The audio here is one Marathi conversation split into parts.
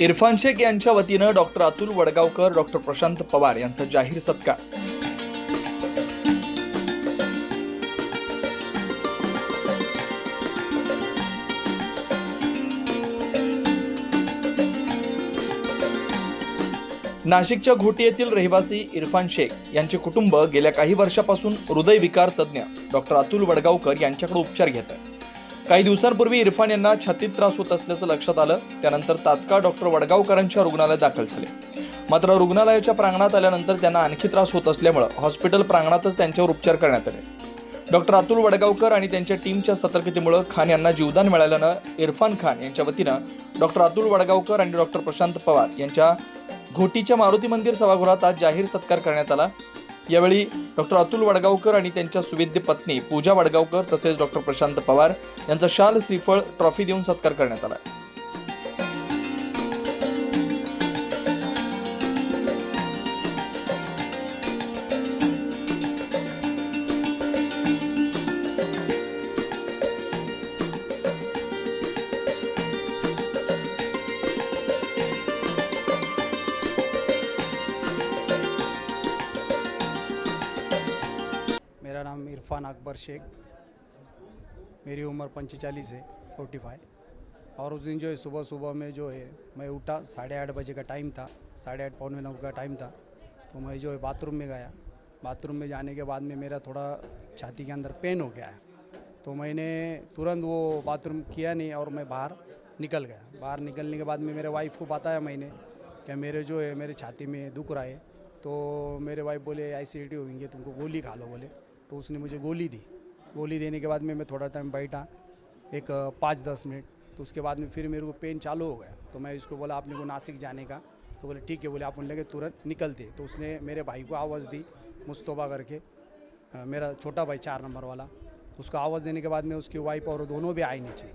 इरफान शेख यांच्या वतीनं डॉक्टर अतुल वडगावकर, डॉक्टर प्रशांत पवार यांचा जाहीर सत्कार। नाशिकच्या घोटी येथील रहिवासी इरफान शेख यांचे कुटुंब गेल्या काही वर्षापासून हृदयविकार तज्ञ डॉक्टर अतुल वडगावकर यांच्याकडे उपचार घेत आहे। काही दिवसांपूर्वी इरफान यांना छातीत त्रास होत असल्याचं लक्षात आलं। त्यानंतर तात्काळ डॉक्टर वडगावकरांच्या रुग्णालयात दाखल झाले। मात्र रुग्णालयाच्या प्रांगणात आल्यानंतर त्यांना आणखी त्रास होत असल्यामुळे हॉस्पिटल प्रांगणातच त्यांच्यावर उपचार करण्यात आले। डॉक्टर अतुल वडगावकर आणि त्यांच्या टीमच्या सतर्कतेमुळे खान यांना जीवदान मिळाल्यानं इरफान खान यांच्या वतीनं डॉक्टर अतुल वडगावकर आणि डॉक्टर प्रशांत पवार यांच्या घोटीच्या मारुती मंदिर सभागृहात आज जाहीर सत्कार करण्यात आला। यावेळी डॉक्टर अतुल वडगावकर आणि त्यांच्या सुविद्य पत्नी पूजा वडगावकर तसेच डॉक्टर प्रशांत पवार यांचा शाल, श्रीफळ, ट्रॉफी देऊन सत्कार करण्यात आला। मेरा नाम इरफान अकबर शेख, मेरी उम्र 45 है, 45। और उस दिन जो है सुबह में जो है मैं उठा, 8:30 बजे का टाइम था, 8:30 पौने 9 का टाइम था। तो मैं जो है बाथरूम में गया। बाथरूम में जाने के बाद में मेरा थोड़ा छाती के अंदर पेन हो गया है। तो मैंने तुरंत वो बाथरूम किया नहीं और मैं बाहर निकल गया। बाहर निकलने के बाद में मेरे वाइफ को बताया मैंने कि मेरे जो है मेरे छाती में दुख रहा है। तो मेरे वाइफ बोले एसिडिटी होंगे, तुमको गोली खा लो बोले। तो उसने मुझे गोली दी। गोली देने के बाद में मैं थोड़ा टाइम बैठा, एक 5-10 मिनट। तो उसके बाद में फिर मेरे को पेन चालू हो गया। तो मैं उसको बोला अपने को नासिक जाने का। तो बोले ठीक है, बोले अपन लगे तुरंत निकलते। तो उसने मेरे भाई को आवाज़ दी, मुस्तफा करके, मेरा छोटा भाई 4 नंबर वाला। तो उसको आवाज़ देने के बाद में उसकी वाइफ और दोनों भी आए नीचे।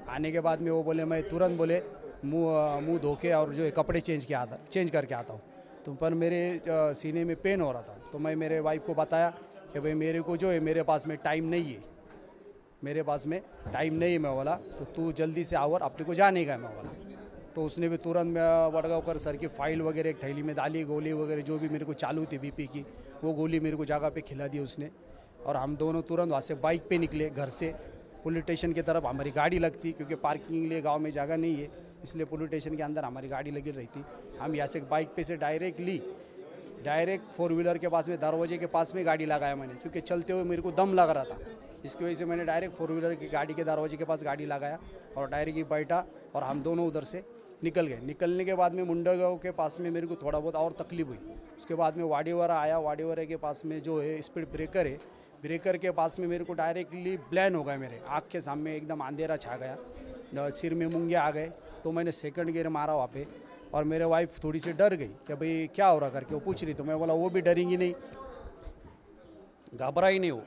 आने के बाद में वो बोले मैं तुरंत बोले मुँह धो के और जो है कपड़े चेंज करके आता हूँ। तो पर मेरे सीने में पेन हो रहा था। तो मैं मेरे वाइफ को बताया कि भाई मेरे को जो है मेरे पास में टाइम नहीं है, मेरे पास में टाइम नहीं है। मैं बोला तो तू जल्दी से आवर, अपने को जाने का है। मैं बोला तो उसने भी तुरंत वडगावकर सर की फाइल वगैरह एक थैली में डाली, गोली वगैरह जो भी मेरे को चालू थी बीपी की, वो गोली मेरे को जगह पे खिला दी उसने। और हम दोनों तुरंत वहाँ से बाइक पे निकले। घर से पुलिस स्टेशन की तरफ हमारी गाड़ी लगती, क्योंकि पार्किंग के लिए गाँव में जगह नहीं है, इसलिए पुलिस स्टेशन के अंदर हमारी गाड़ी लगी रहती। हम यहाँ से बाइक पे से डायरेक्ट 4 व्हीलर के पास में, दरवाजे के पास में गाड़ी लगाया मैंने, क्योंकि चलते हुए मेरे को दम लग रहा था। इसकी वजह से मैंने डायरेक्ट 4 व्हीलर की गाड़ी के दरवाजे के पास गाड़ी लगाया और डायरेक्ट ही बैठा और हम दोनों उधर से निकल गए। निकलने के बाद में मुंडागांव के पास में मेरे को थोड़ा बहुत और तकलीफ हुई। उसके बाद में वाडीवारा आया। वाडीवारा के पास में जो है स्पीड ब्रेकर है, ब्रेकर के पास में मेरे को डायरेक्टली ब्लैन हो गया। मेरे आँख के सामने एकदम अंधेरा छा गया, सिर में मूंगे आ गए। तो मैंने सेकंड गियर मारा वहाँ पे और मेरे वाइफ थोड़ी सी डर गई कि भाई क्या हो रहा करके, वो पूछ रही। तो मैं बोला वो भी डरेंगी नहीं, घबरा ही नहीं वो।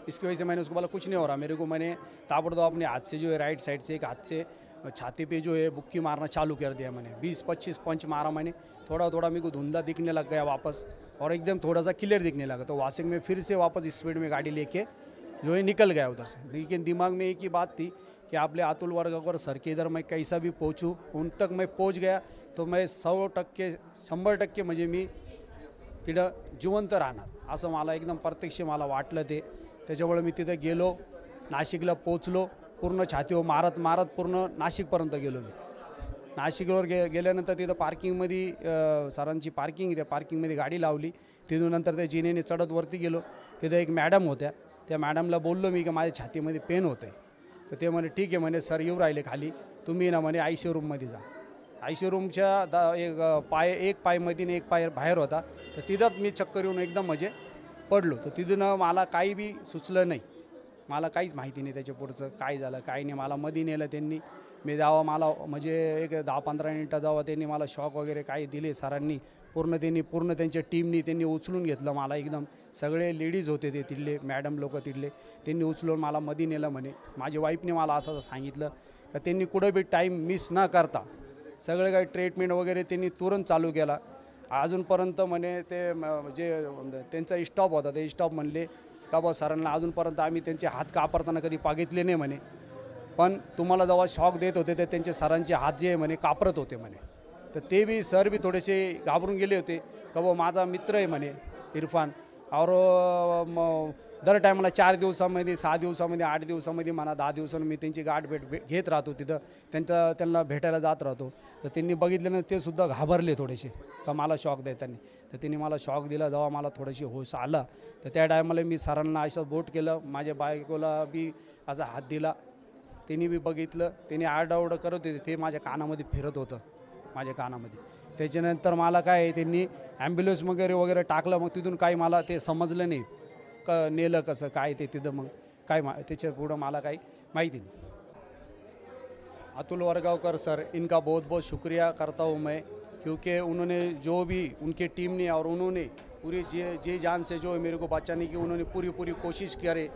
इसकी वजह से मैंने उसको बोला कुछ नहीं हो रहा मेरे को। मैंने ताबड़तोड़ अपने हाथ से जो है राइट साइड से एक हाथ से छाती पे जो है बुक्की मारना चालू कर दिया मैंने। 20-25 पंच मारा मैंने। थोड़ा मेरे को धुंधला दिखने लग गया वापस और एकदम थोड़ा सा क्लियर दिखने लगा। तो वासिक में फिर से वापस स्पीड में गाड़ी लेके जो है निकल गया उधर से। लेकिन दिमाग में एक ही बात थी कि आपले अतुल वडगावकर सर के इधर मैं कैसा भी पहुँचूँ, उन तक मैं पहुँच गया तो मैं 100% म्हणजे मी तिथं जिवंत राहणार असं मला एकदम प्रत्यक्ष मला वाटलं ते। त्याच्यामुळे मी तिथं गेलो, नाशिकला पोचलो, पूर्ण छातीवर मारत पूर्ण नाशिकपर्यंत गेलो मी। नाशिकवर गेल्यानंतर तिथं पार्किंगमध्ये सरांची पार्किंग, त्या पार्किंगमध्ये गाडी लावली। तिथून नंतर त्या जिनेने चढत वरती गेलो। तिथं एक मॅडम होत्या, त्या मॅडमला बोललो मी की माझ्या छातीमध्ये पेन होतं आहे। तर ते म्हणे ठीक आहे म्हणे, सर येऊ राहिले खाली, तुम्ही ना म्हणे ICU रूममध्ये जा। ICU रूमच्या एक पायमध्ये आणि एक पाय बाहेर होता। तर तिथंच मी चक्कर येऊन एकदम म्हणजे पडलो। तर तिथून मला काही बी सुचलं नाही, मला काहीच माहिती नाही त्याच्या पुढचं काय झालं काय नाही। मला मध्ये नेलं त्यांनी। मी जेव्हा मला म्हणजे एक 10-15 मिनटं जेव्हा त्यांनी मला शॉक वगैरे काही दिले सरांनी, पूर्ण त्यांच्या टीमनी त्यांनी उचलून घेतलं मला एकदम। सगळे लेडीज होते ते तिथले, मॅडम लोक तिथले, त्यांनी उचलून मला मध्ये नेलं म्हणे। माझ्या वाईफने मला असं सांगितलं की त्यांनी कुठं बी टाईम मिस न करता सगळे काही ट्रीटमेंट वगैरे त्यांनी तुरंत चालू केला। अजूनपर्यंत म्हणे ते जे त्यांचा स्टॉप होता ते स्टॉप म्हणले का बा सरांना अजूनपर्यंत आम्ही त्यांचे हात कापरताना कधी बघितले नाही म्हणे, पण तुम्हाला जेव्हा शॉक देत होते ते त्यांचे सरांचे हात जे म्हणे कापरत होते म्हणे। तर ते बी सर बी थोडेसे घाबरून गेले होते का वो माझा मित्र आहे म्हणे इरफान और दर टायमाला 4 दिवसामध्ये 6 दिवसामध्ये 8 दिवसामध्ये म्हणा 10 दिवसांनी मी त्यांची गाठ भेट घेत राहतो तिथं त्यांना भेटायला जात राहतो. तर त्यांनी बघितल्यानं ते सुद्धा घाबरले थोडेसे का मला शॉक देताना. तर त्यांनी मला शॉक दिला. जेव्हा मला थोडीशी होश आला तर त्या टायमाला मी सरांना असं बोट केलं, माझ्या बायकोला बी असा हात दिला. त्यांनी बी बघितलं. त्यांनी आरडाओरडा करत होते, ते माझ्या कानामध्ये फिरत होतं माझ्या कानामध्ये. त्याच्यानंतर मला काय त्यांनी ॲम्ब्युलन्स वगैरे टाकलं. मग तिथून काही मला ते समजलं नाही नेलं कसं काय ते तिथं मग काय त्याच्या पुढं मला काही माहिती नहीं. अतुल वरगावकर सर, इनका बहुत बहुत शुक्रिया करता हूँ मैं, क्योंकि उन्होंने जो भी उनके टीम ने और उन्होंने पूरी जी जान से जो है मेरे को बचाने की उन्होंने पूरी कोशिश करे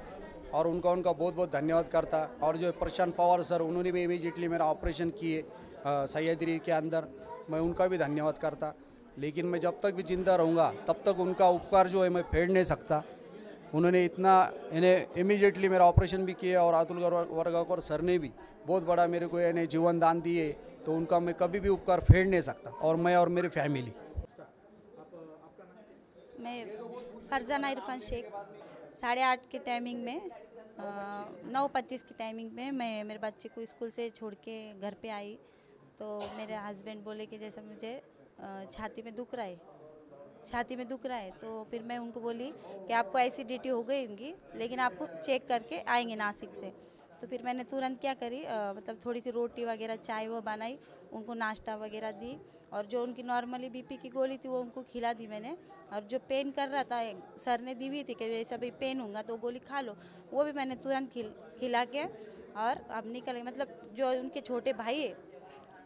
और उनका बहुत बहुत धन्यवाद करता. और जो प्रशांत पवार सर, उन्होंने भी इमीडिएटली मेरा ऑपरेशन किए सह्याद्री के अंदर, मैं उनका भी धन्यवाद करता. लेकिन मैं जब तक भी जिंदा रहूँगा तब तक उनका उपकार जो है मैं फेड़ नहीं सकता. उन्होंने इतना इन्हें इमीडिएटली मेरा ऑपरेशन भी किया और अतुल वरगावकर सर ने भी बहुत बड़ा मेरे को इन्हें जीवन दान दिए, तो उनका मैं कभी भी उपकार फेड़ नहीं सकता. और मैं और मेरी फैमिली. मैं फरजाना इरफान शेख 8:30 के टाइमिंग में 9:25 की टाइमिंग में मैं मेरे बच्चे को स्कूल से छोड़ के घर पे आई. तो मेरे हस्बैंड बोले कि जैसा मुझे छाती में दुख रहा है. तो फिर मैं उनको बोली कि आपको एसिडिटी हो गई होगी, लेकिन आपको चेक करके आएंगे नासिक से. तो फिर मैंने तुरंत क्या करी, मतलब थोड़ी सी रोटी वगैरह चाय वो बनाई, उनको नाश्ता वगैरह दी, और जो उनकी नॉर्मली बीपी की गोली थी वो उनको खिला दी मैंने. और जो पेन कर रहा था सर ने दी हुई थी कि ऐसा भी पेन होगा तो गोली खा लो, वो भी मैंने तुरंत खिला के और अब निकल गए. मतलब जो उनके छोटे भाई है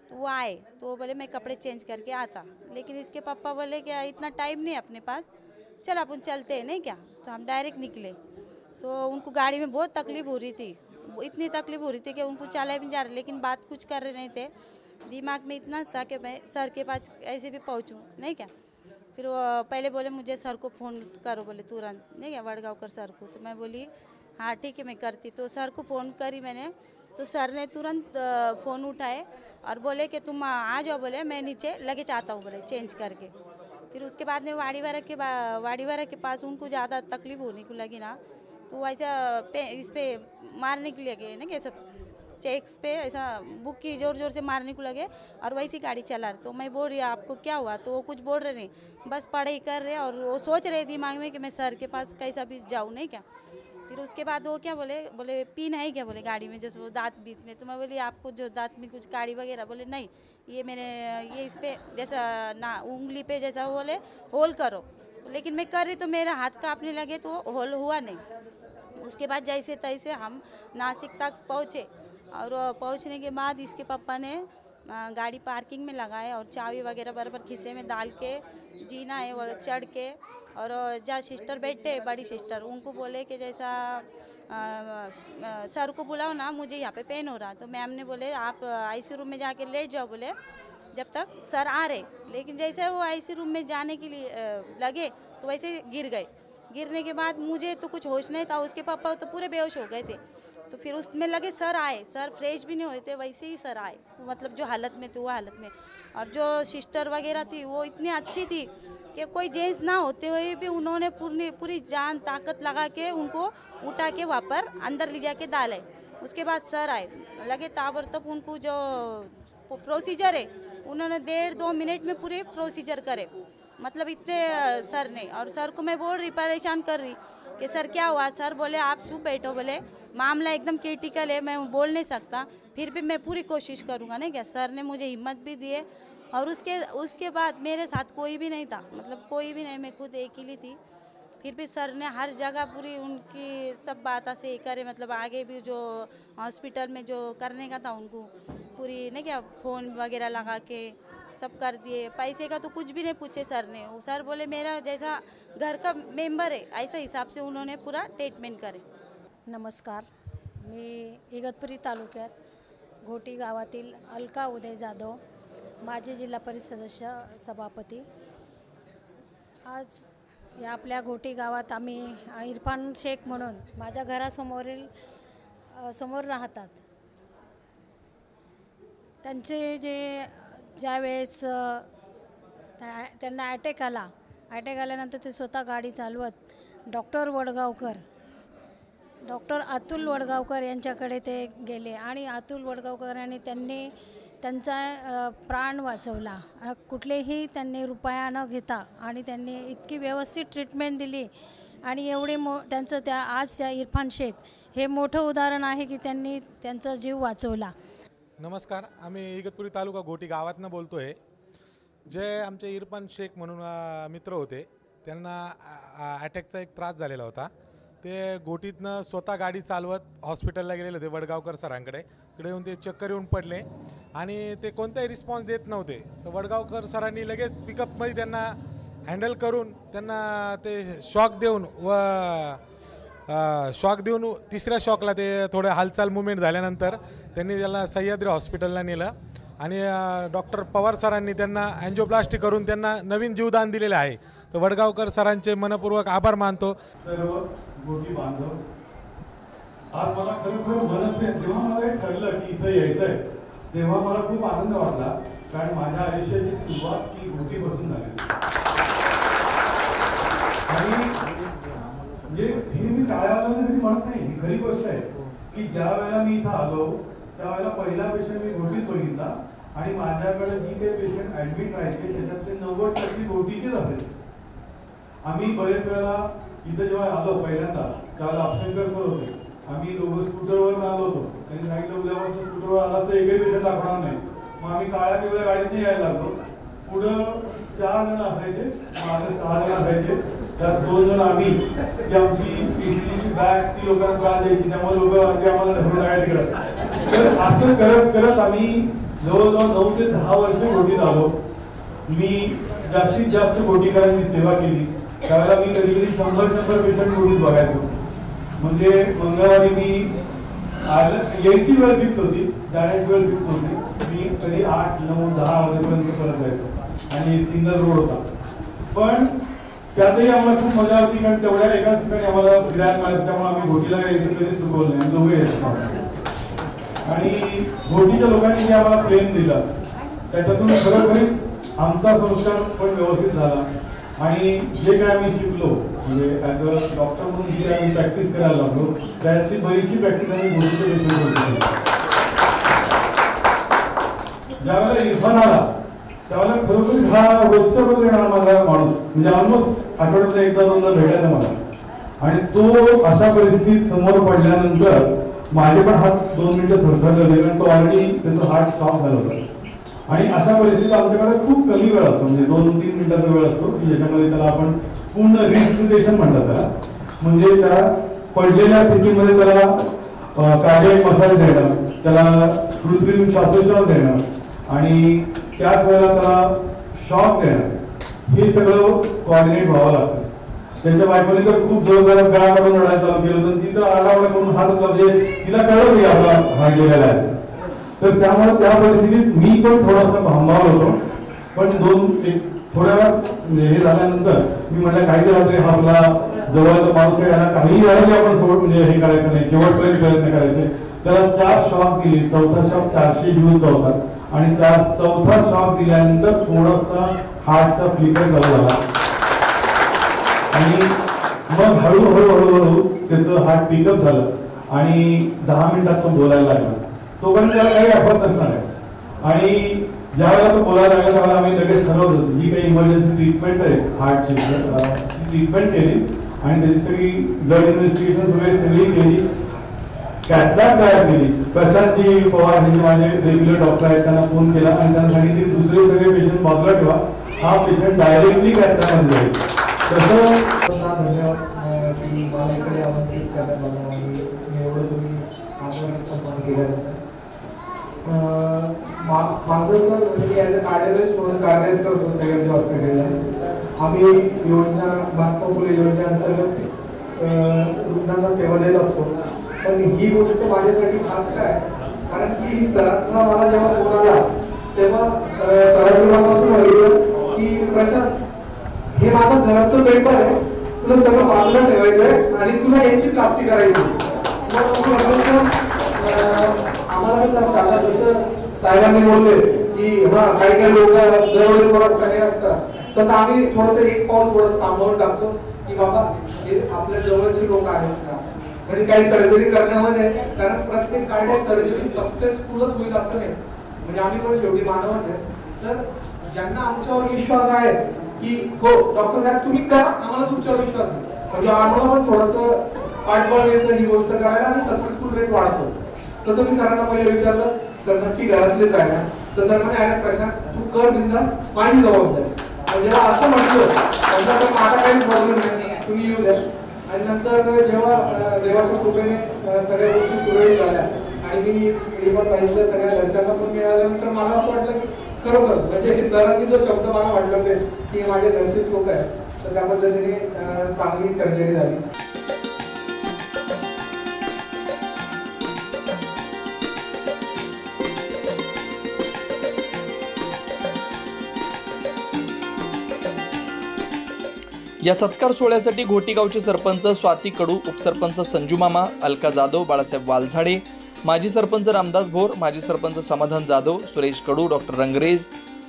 तो वो आए तो वो बोले मैं कपड़े चेंज करके आता, लेकिन इसके पापा बोले क्या इतना टाइम नहीं अपने पास, चल अपन चलते हैं नहीं क्या. तो हम डायरेक्ट निकले. तो उनको गाड़ी में बहुत तकलीफ हो रही थी, इतनी तकलीफ हो रही थी कि उनको चला भी नहीं जा रहा, लेकिन बात कुछ कर रहे नहीं थे. दिमाग में इतना था कि मैं सर के पास ऐसे भी पहुंचूं नहीं क्या. फिर वो पहले बोले मुझे सर को फ़ोन करो, बोले तुरंत नहीं क्या वडगावकर सर को. तो मैं बोली हाँ ठीक है मैं करती. तो सर को फ़ोन करी मैंने, तो सर ने तुरंत फ़ोन उठाए और बोले कि तुम आ जाओ, बोले मैं नीचे लगे चाहता हूँ, बोले चेंज करके. फिर उसके बाद में वाड़ीवारा के पास उनको ज़्यादा तकलीफ होने को लगी ना, तो ऐसा इस पर मारने के लिए गए ना, कैसे चेक्स पे ऐसा बुक की ज़ोर से मारने को लगे और वैसी गाड़ी चला रहे. तो मैं बोल रही आपको क्या हुआ, तो वो कुछ बोल रहे नहीं, बस पढ़ाई कर रहे और वो सोच रहे दिमाग में कि मैं सर के पास कैसा भी जाऊँ नहीं क्या. फिर उसके बाद वो क्या बोले पिन है क्या, बोले गाड़ी में जैसे वो दांत बीच में. तो मैं बोली आपको जो दांत में कुछ काड़ी वगैरह, बोले नहीं ये इस पे जैसा ना उंगली पे जैसा बोले होल करो. लेकिन मैं कर रही तो मेरा हाथ कांपने लगे तो होल हुआ नहीं. उसके बाद जैसे तैसे हम नासिक तक पहुँचे और पहुँचने के बाद इसके पापा ने गाड़ी पार्किंग में लगाए और चाबी वगैरह बराबर खिस्से में डाल के जीना है वो चढ़ के, और जहाँ सिस्टर बैठे बड़ी सिस्टर उनको बोले कि जैसा सर को बुलाओ ना, मुझे यहाँ पे पेन हो रहा. तो मैम ने बोले आप आईसीयू रूम में जाके लेट जाओ, बोले जब तक सर आ रहे. लेकिन जैसे वो आईसीयू रूम में जाने के लिए लगे तो वैसे गिर गए. गिरने के बाद मुझे तो कुछ होश नहीं था, उसके पापा तो पूरे बेहोश हो गए थे. तो फिर उसमें लगे सर आए, सर फ्रेश भी नहीं हुए थे, वैसे ही सर आए, मतलब जो हालत में थे वो हालत में. और जो सिस्टर वगैरह थी वो इतनी अच्छी थी कि कोई जेंस ना होते हुए भी उन्होंने पूरी जान ताकत लगा के उनको उठा के वहाँ पर अंदर ले जाके डाले. उसके बाद सर आए, लगे ताबड़तोड़ उनको जो प्रोसीजर है उन्होंने 1.5-2 मिनट में पूरे प्रोसीजर करे, मतलब इतने सर ने. और सर को मैं बोल रही, परेशान कर रही कि सर क्या हुआ. सर बोले आप चुप बैठो, बोले मामला एकदम क्रिटिकल है, मैं बोल नहीं सकता, फिर भी मैं पूरी कोशिश करूँगा नहीं क्या. सर ने मुझे हिम्मत भी दिए. और उसके बाद मेरे साथ कोई भी नहीं था, मतलब कोई भी नहीं, मैं खुद अकेली थी. फिर भी सर ने हर जगह पूरी उनकी सब बातें से करे, मतलब आगे भी जो हॉस्पिटल में जो करने का था उनको पूरी नहीं क्या फ़ोन वगैरह लगा के सब कर दिए. पैसे का तो कुछ भी नहीं पूछे सर ने. सर बोले मेरा जैसा घर का मेंबर है ऐसा हिसाब से उन्होंने पूरा ट्रीटमेंट करे. नमस्कार, मी इगतपुरी तालुक्यात घोटी गावातील अलका उदय जाधव, माजी जिल्हा परिषद सदस्य सभापती. आज या आपल्या घोटी गावात आम्ही इरफान शेख म्हणून माझ्या घरासमोर राहतात. त्यांचे जे ज्यावेळेस त्यांना अटॅक आल्यानंतर ते स्वतः गाडी चालवत डॉक्टर अतुल वडगावकर यांच्याकडे ते गेले आणि अतुल वडगावकरांनी त्यांचा प्राण वाचवला. कुठलेही त्यांनी रुपया न घेता आणि त्यांनी इतकी व्यवस्थित ट्रीटमेंट दिली आणि एवढे त्यांचं त्या आज त्या इरफान शेख हे मोठं उदाहरण आहे की त्यांनी त्यांचा जीव वाचवला. नमस्कार, आम्ही इगतपुरी तालुका घोटी गावातनं बोलतो आहे. जे आमचे इरफान शेख म्हणून मित्र होते, त्यांना अटॅकचा एक त्रास झालेला होता. ते घोटीतनं स्वतः गाडी चालवत हॉस्पिटलला गेलेले होते वडगावकर सरांकडे. तिकडे येऊन ते चक्कर येऊन पडले आणि ते कोणताही रिस्पॉन्स देत नव्हते. तर वडगावकर सरांनी लगेच पिकअपमध्ये त्यांना हँडल करून त्यांना ते शॉक देऊन तिसऱ्या शॉकला ते थोडे हालचाल मुवमेंट झाल्यानंतर त्यांनी त्याला सह्याद्री हॉस्पिटलला नेलं आणि डॉक्टर पवार सरांनी त्यांना अँजिओप्लास्टी करून त्यांना नवीन जीवदान दिलेले आहे. तर वडगावकर सरांचे मनपूर्वक आभार मानतो. सर्व गोटी बांधव, आज मला खरोखर मनस्थित जेव्हा मला हे ठरलं की इथं यायचं आहे तेव्हा मला खूप आनंद वाटला, कारण माझ्या आयुष्याची सुरुवात ही घोटीपासून झाली. आणि म्हणजे हे मी टाळायला तरी म्हणत नाही, ही खरी गोष्ट आहे की ज्या वेळेला मी इथं आलो त्यावेळेला पहिला पेशंट मी घोटीत बघितला आणि माझ्याकडे जी काही पेशंट ॲडमिट राहायचे त्याच्यातले 90% घोटीचेच असायचे. आम्ही बरेच वेळेला इथं जेव्हा आलो पहिल्यांदा त्यावेळेला अभ्यंकर सर होते, आम्ही लोक स्कूटरवर आलो होतो. त्यांनी सांगितलं उद्यापासून स्कूटरवर आलाच तर एकही पेशंट दाखवणार नाही. मग आम्ही काळ्या पिवळ्या गाडीतून यायला लागलो. पुढं 4 जण असायचे, माझे 6 जण असायचे. त्यात 2 जण आम्ही जी आमची पीसीची बॅग ती लोकांना त्रास द्यायची, त्यामुळे लोक ते आम्हाला ढकलून टाकायला तिकडं. तर असं करत करत आम्ही जवळजवळ 9 ते 10 वर्ष घोटीत आलो. मी जास्तीत जास्त घोटीकरांची सेवा केली. त्यावेळेला मी कधी कधी 100 पेशंट घोटीत बघायचो. म्हणजे मंगळवारी मी यायची वेळ फिक्स होती, जाण्याची वेळ फिक्स नव्हती. मी कधी 8, 9, 10 वाजेपर्यंत परत जायचो आणि सिंगल रोड होता. पण त्यातही आम्हाला खूप मजा होती, कारण तेवढ्या एकाच ठिकाणी आम्हाला फिरायला मिळायचं. त्यामुळे आम्ही घोटीला यायचं कधी चुकवलं नाही, दोघे यायचो. आणि घोटीच्या लोकांनी जे आम्हाला प्रेम दिलं त्याच्यातून खरोखरीच आमचा संस्कार पण व्यवस्थित झाला. आणि जे काय आम्ही शिकलो म्हणजे ॲज अ डॉक्टर म्हणून जी आम्ही प्रॅक्टिस करायला लागलो त्याची बरीचशी प्रॅक्टिस आम्ही घोटीच्या पेशंट केली. ज्यावेळेला इरफान आला त्यावेळेला खरोखर हा रोजच्या रोज येणारा माझा माणूस, म्हणजे ऑलमोस्ट आठवड्यातून एकदा 2दा भेटायचा मला. आणि तो अशा परिस्थितीत समोर पडल्यानंतर माझे पण हात 2 मिनिटं थरथरले होते, कारण तो ऑलरेडी त्याचा हार्ट स्टॉप झाला होता. आणि अशा परिस्थितीत आमच्याकडे खूप कमी वेळ असतो, म्हणजे 2-3 मिनिटाचा वेळ असतो की ज्याच्यामध्ये त्याला आपण पूर्ण रिससिटेशन म्हणतात. त्याला म्हणजे त्या पडलेल्या स्थितीमध्ये त्याला कार्डियक मसाज देणं, त्याला कृत्रिम श्वासोच्छ्वास देणं आणि त्याच वेळेला त्याला शॉक देणं, हे सगळं कोऑर्डिनेट व्हावं लागतं. त्यांच्या बायकोने तर खूप जोरदारात गळा काढून रडायला चालू केलं होतं. ती तर आडावडा करून हात म्हणजे तिला कळत नाही आपला हार्ट गेलेला आहे. तर त्यामुळे त्या परिस्थितीत मी पण थोडासा भांबावलो होतो. पण थोड्या वेळा हे झाल्यानंतर मी म्हटलं काही रात्री हा आपला जवळचा माणूस आहे, याला काही वेळाही आपण सोबत म्हणजे हे करायचं नाही, शेवटपर्यंत प्रयत्न करायचे. त्याला 4 शॉक दिले. 4था शॉक 400 जूलचा होता आणि 4था शॉक दिल्यानंतर थोडासा हार्टचा फ्लिकर चालू झाला आणि मग हळूहळू त्याचं हार्ट पिकअप झालं आणि 10 मिनिटात तो बोलायला लागला. तोपर्यंत त्याला काही आठवत नसणार आहे. आणि ज्या वेळेला तो बोलायला लागला त्यावेळेला आम्ही लगेच ठरवलं होतं जी काही इमर्जन्सी ट्रीटमेंट आहे हार्टची ट्रीटमेंट केली आणि त्याची सगळी ब्लड इन्व्हेस्टिगेशन वगैरे सगळी केली. कॅटलॅब तयार केली. प्रशांतजी पवार हे माझे रेग्युलर डॉक्टर आहेत, त्यांना फोन केला आणि त्यांना सांगितले दुसरे सगळे पेशंट बाजूला ठेवा, हा पेशंट डायरेक्टली कॅटलॅबमध्ये जाईल. तसं माझं तर मी ॲज अ कार्डिओलॉजिस्ट म्हणून कार्यरत करतो सह्याद्री हॉस्पिटलला. आम्ही योजना महात्मा फुले योजनेअंतर्गत रुग्णांना सेवा देत असतो. पण ही गोष्ट माझ्यासाठी खास काय, कारण की सरांचा मला जेव्हा फोन आला तेव्हा सरांनी मलापासून सांगितलं की प्रशांत हे माझं घराचं पेपर आहे, तुला सगळं बाजूला ठेवायचं आहे आणि तुला याची प्लास्टिक करायची. मग आम्हाला कसं असतं, आता जसं साहेबांनी बोलले की काही काही लोक दरवेळी थोडंसं हे असतं, तसं आम्ही थोडंसं एक पाऊल थोडं सांभाळून टाकतो की बाबा हे आपल्या जवळचे लोक आहेत का, म्हणजे काही सर्जरी करण्यामध्ये, कारण प्रत्येक कार्डियक सर्जरी सक्सेसफुलच होईल असं नाही, म्हणजे आम्ही पण शेवटी मानवच आहे. तर ज्यांना आमच्यावर विश्वास आहे की हो डॉक्टर साहेब तुम्ही करा, आम्हाला तुमच्यावर विश्वास आहे, म्हणजे आम्हाला पण थोडंसं पाठबळ मिळतं ही गोष्ट करायला आणि सक्सेसफुल रेट वाढतो. तसं मी सरांना पहिले विचारलं, सर नक्की घरातलेच आहे ना, तर सर म्हणे अरे प्रशांत तू कर बिंदास, माझी जबाबदारी. जेव्हा असं म्हटलं तर माझा काही प्रॉब्लेम नाही, तुम्ही येऊ द्या. आणि नंतर जेव्हा देवाच्या कृपेने सगळ्या गोष्टी सुरळीत झाल्या आणि मी रिपोर्ट पाहिजे सगळ्या घरच्यांना पण मिळाल्यानंतर मला असं वाटलं की खरोखर म्हणजे सरांनी जो शब्द मला म्हटलं होते की माझे घरचेच लोक आहेत, तर त्या पद्धतीने चांगली सर्जरी झाली. या सत्कार सोहळ्यासाठी घोटीगावचे सरपंच स्वाती कडू, उपसरपंच संजू मामा, अलका जाधव, बाळासाहेब वालझाडे, माजी सरपंच रामदास भोर, माजी सरपंच समाधान जाधव, सुरेश कडू, डॉक्टर रंगरेज,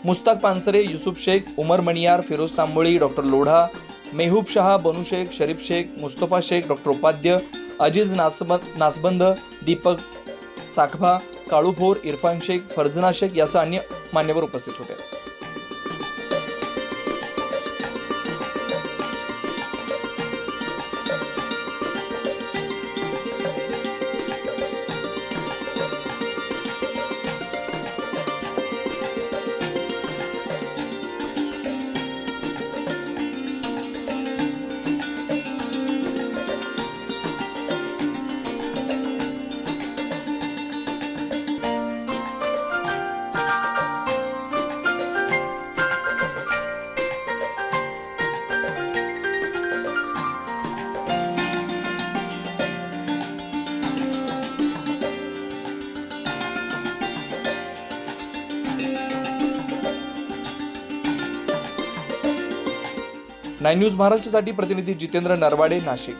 मुस्ताक पानसरे, युसुफ शेख, उमर मणियार, फिरोज तांबोळी, डॉक्टर लोढा, मेहूब शहा, बनू शेख, शरीफ शेख, मुस्तफा शेख, डॉक्टर उपाध्य, अजीज नासबंद, दीपक साखभा, काळू भोर, इरफान शेख, फरजना शेख यासह अन्य मान्यवर उपस्थित होते. नाइन न्यूज महाराष्ट्रासाठी प्रतिनिधी जितेंद्र नरवाडे, नाशिक.